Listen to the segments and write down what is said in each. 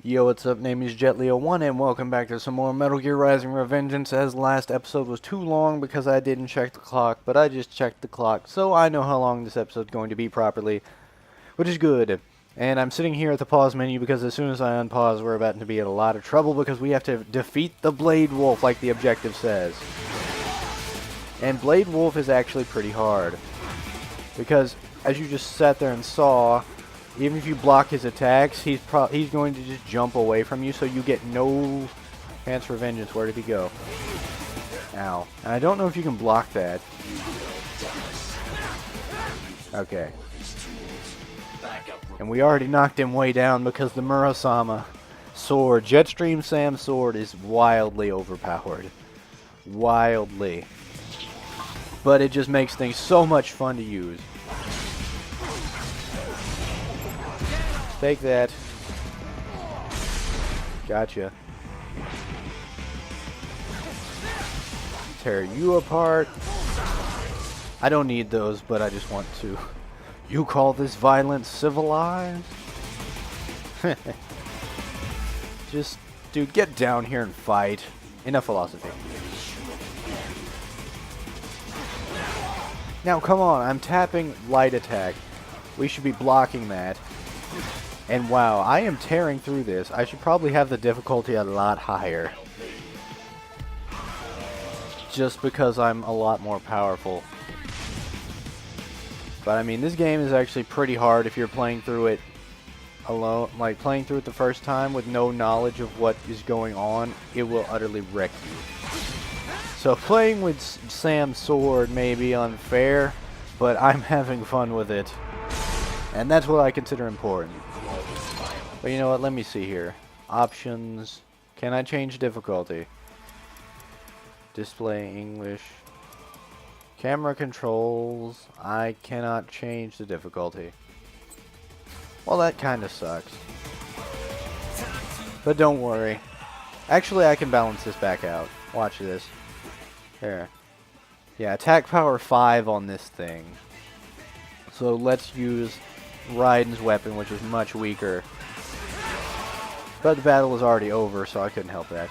Yo, what's up? Name is JetLeo1 and welcome back to some more Metal Gear Rising Revengeance, as last episode was too long because I didn't check the clock, but I just checked the clock, so I know how long this episode's going to be properly, which is good. And I'm sitting here at the pause menu because as soon as I unpause, we're about to be in a lot of trouble because we have to defeat the Bladewolf like the objective says. And Bladewolf is actually pretty hard, because as you just sat there and saw, even if you block his attacks, he's going to just jump away from you, so you get no chance for vengeance. Where did he go? Ow. And I don't know if you can block that. Okay. And we already knocked him way down because the Murasama sword, Jetstream Sam's sword, is wildly overpowered. Wildly. But it just makes things so much fun to use. Take that. Gotcha. Tear you apart. I don't need those, but I just want to. You call this violence civilized? Just, dude, get down here and fight. Enough philosophy. Now, come on, I'm tapping light attack. We should be blocking that. And wow, I am tearing through this. I should probably have the difficulty a lot higher. Just because I'm a lot more powerful. But I mean, this game is actually pretty hard if you're playing through it alone. Like, playing through it the first time with no knowledge of what is going on, it will utterly wreck you. So playing with Sam's sword may be unfair, but I'm having fun with it. And that's what I consider important. But you know what, let me see here. Options. Can I change difficulty? Display English. Camera controls. I cannot change the difficulty. Well, that kind of sucks. But don't worry. Actually, I can balance this back out. Watch this. Here. Yeah, attack power 5 on this thing. So let's use Raiden's weapon, which is much weaker. But the battle was already over, so I couldn't help that.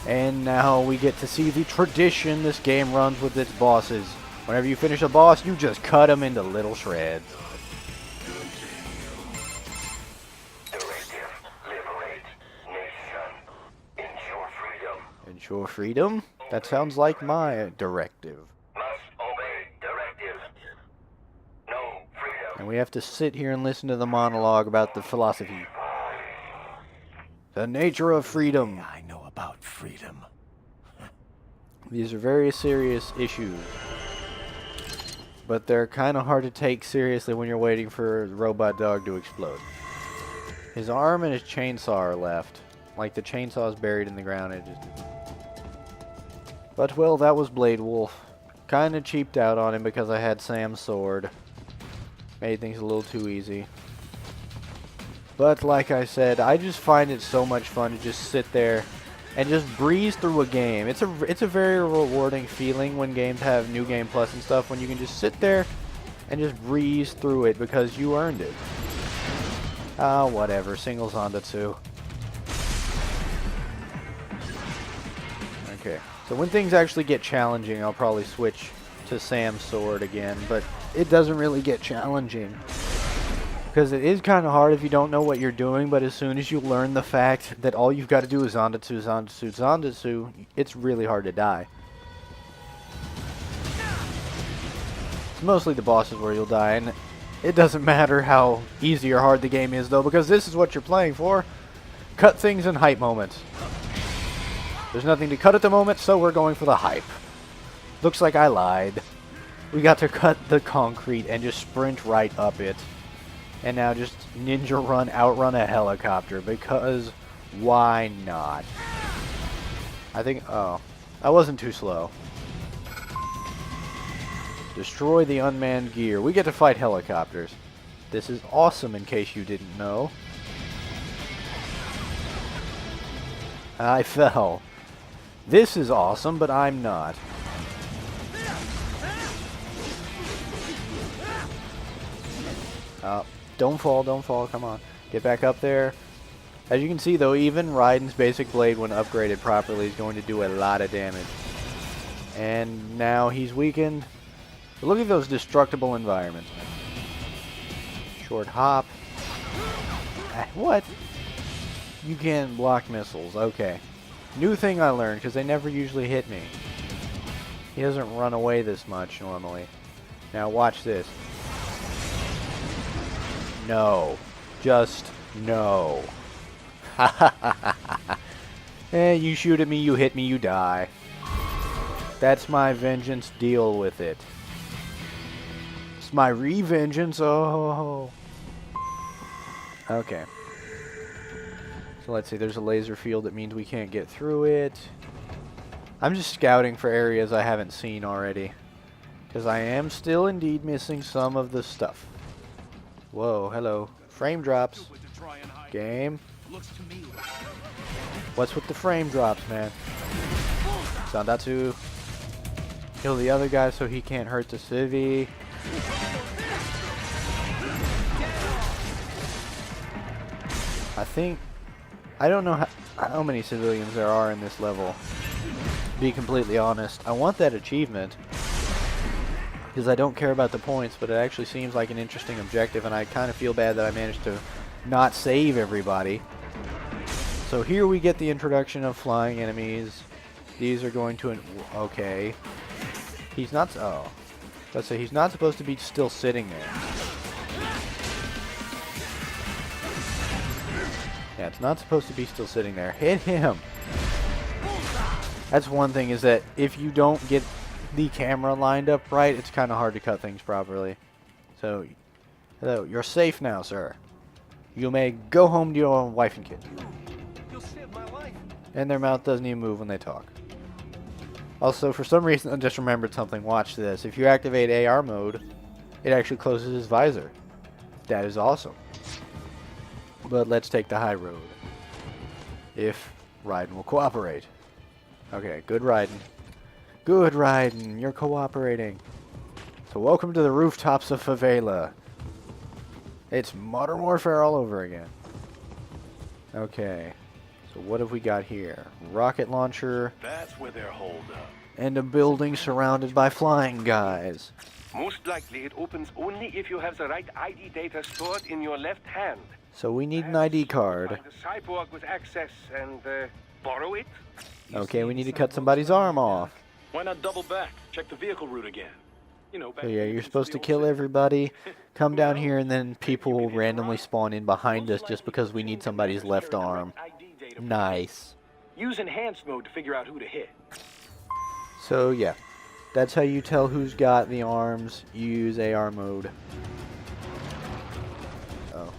And now we get to see the tradition this game runs with its bosses. Whenever you finish a boss, you just cut them into little shreds. Directive, liberate, nation, ensure freedom. Ensure freedom? That sounds like my directive. Must obey directive. No freedom. And we have to sit here and listen to the monologue about the philosophy. The nature of freedom. I know about freedom. These are very serious issues. But they're kind of hard to take seriously when you're waiting for the robot dog to explode. His arm and his chainsaw are left. Like the chainsaw is buried in the ground. But well, that was Bladewolf. Kind of cheaped out on him because I had Sam's sword. Made things a little too easy. But like I said, I just find it so much fun to just sit there and just breeze through a game. It's a very rewarding feeling when games have New Game Plus and stuff, when you can just sit there and just breeze through it because you earned it. Ah, whatever. Singles onto 2. Okay. So when things actually get challenging, I'll probably switch to Sam's sword again, but it doesn't really get challenging. Because it is kind of hard if you don't know what you're doing, but as soon as you learn the fact that all you've got to do is Zandatsu, Zandatsu, Zandatsu, it's really hard to die. It's mostly the bosses where you'll die, and it doesn't matter how easy or hard the game is, though, because this is what you're playing for. Cut things in hype moments. There's nothing to cut at the moment, so we're going for the hype. Looks like I lied. We got to cut the concrete and just sprint right up it. And now just ninja run, outrun a helicopter, because why not? I think, oh, I wasn't too slow. Destroy the unmanned gear. We get to fight helicopters. This is awesome in case you didn't know. I fell. This is awesome, but I'm not. Don't fall, come on. Get back up there. As you can see though, even Raiden's basic blade when upgraded properly is going to do a lot of damage. And now he's weakened. But look at those destructible environments, man. Short hop. What? You can block missiles. Okay. New thing I learned, because they never usually hit me. He doesn't run away this much normally. Now watch this. No. Just no. You shoot at me, you hit me, you die. That's my vengeance. Deal with it. It's my revengeance. Oh. Okay. So let's see. There's a laser field that means we can't get through it. I'm just scouting for areas I haven't seen already. Because I am still indeed missing some of the stuff. Whoa, hello. Frame drops. Game. What's with the frame drops, man? Sandatsu. Kill the other guy so he can't hurt the civvy. I don't know how many civilians there are in this level. To be completely honest. I want that achievement. Because I don't care about the points, but it actually seems like an interesting objective, and I kind of feel bad that I managed to not save everybody. So here we get the introduction of flying enemies. These are going to... okay. He's not... oh. Let's say he's not supposed to be still sitting there. Yeah, it's not supposed to be still sitting there. Hit him! That's one thing, is that if you don't get the camera lined up right, it's kind of hard to cut things properly. So, hello, you're safe now, sir. You may go home to your wife and kids. You'll save my life. And their mouth doesn't even move when they talk. Also, for some reason, I just remembered something. Watch this. If you activate AR mode, it actually closes his visor. That is awesome. But let's take the high road. If Raiden will cooperate. Okay, good Raiden. Good Raiden, you're cooperating. So welcome to the rooftops of Favela. It's Modern Warfare all over again. Okay, so what have we got here? Rocket launcher. That's where they're holed up. And a building surrounded by flying guys. Most likely it opens only if you have the right ID data stored in your left hand. So we need an ID card. Find a cyborg with access and borrow it. Okay, we need to cut somebody's arm off. Why not double back? Check the vehicle route again. You know, back So yeah, in you're the supposed to old kill city. everybody, come down here, and then people will randomly spawn in behind us just because we need somebody's left arm. Nice. Use enhanced mode to figure out who to hit. So yeah, that's how you tell who's got the arms. You use AR mode. Oh.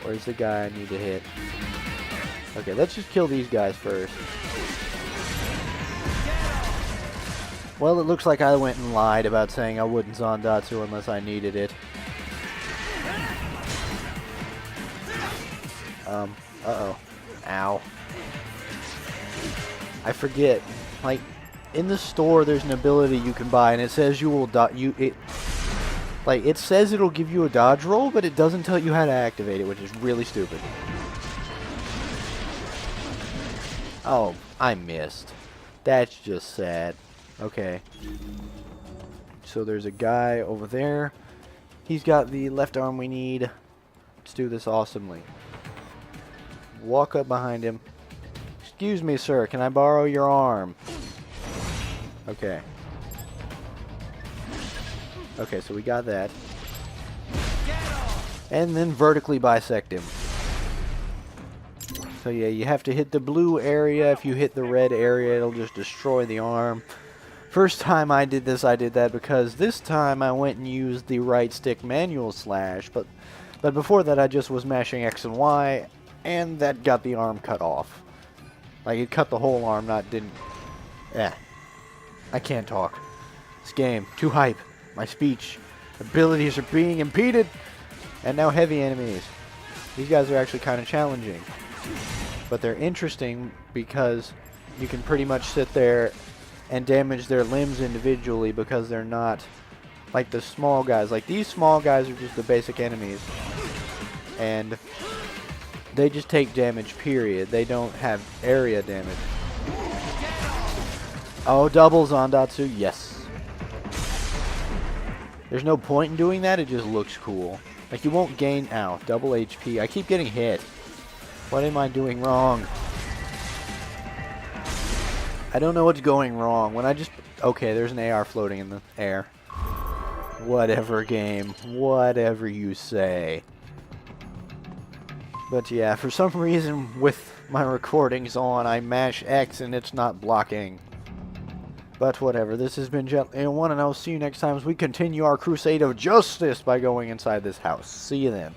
Where's the guy I need to hit? Okay, let's just kill these guys first. Well, it looks like I went and lied about saying I wouldn't Zandatsu unless I needed it. Uh-oh. Ow. I forget. Like, in the store, there's an ability you can buy, and it says you will it says it'll give you a dodge roll, but it doesn't tell you how to activate it, which is really stupid. Oh, I missed. That's just sad. Okay. So there's a guy over there. He's got the left arm we need. Let's do this awesomely. Walk up behind him. Excuse me, sir. Can I borrow your arm? Okay. Okay, so we got that. And then vertically bisect him. So yeah, you have to hit the blue area. If you hit the red area, it'll just destroy the arm. First time I did this, I did that because this time I went and used the right stick manual slash, but before that I just was mashing X and Y, and that got the arm cut off. Like, it cut the whole arm, didn't... I can't talk. This game, too hype. My speech abilities are being impeded, and now heavy enemies. These guys are actually kind of challenging, but they're interesting because you can pretty much sit there and damage their limbs individually because they're not like the small guys. Like, these small guys are just the basic enemies, and They just take damage, period. They don't have area damage. Oh, doubles on Datsu, yes. There's no point in doing that, it just looks cool. Like, you won't gain, ow, double HP. I keep getting hit. What am I doing wrong? I don't know what's going wrong. When I just, okay, there's an AR floating in the air. Whatever, game. Whatever you say. But yeah, for some reason with my recordings on, I mash X and it's not blocking. But whatever, this has been Jet1, and I will see you next time as we continue our crusade of justice by going inside this house. See you then.